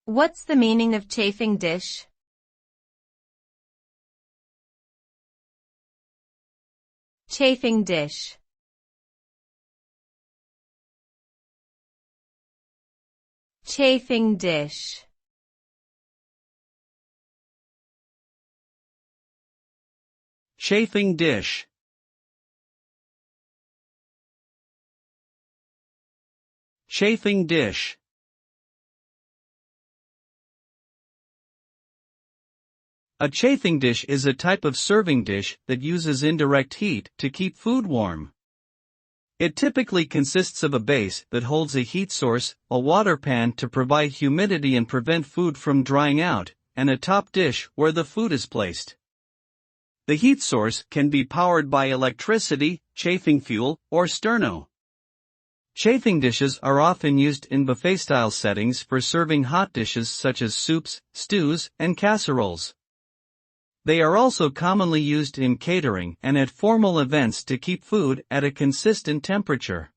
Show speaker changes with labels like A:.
A: What's the meaning of chafing dish? Chafing dish. Chafing dish.
B: Chafing dish. Chafing dish. A chafing dish is a type of serving dish that uses indirect heat to keep food warm. It typically consists of a base that holds a heat source, a water pan to provide humidity and prevent food from drying out, and a top dish where the food is placed. The heat source can be powered by electricity, chafing fuel, or sterno. Chafing dishes are often used in buffet-style settings for serving hot dishes such as soups, stews, and casseroles. They are also commonly used in catering and at formal events to keep food at a consistent temperature.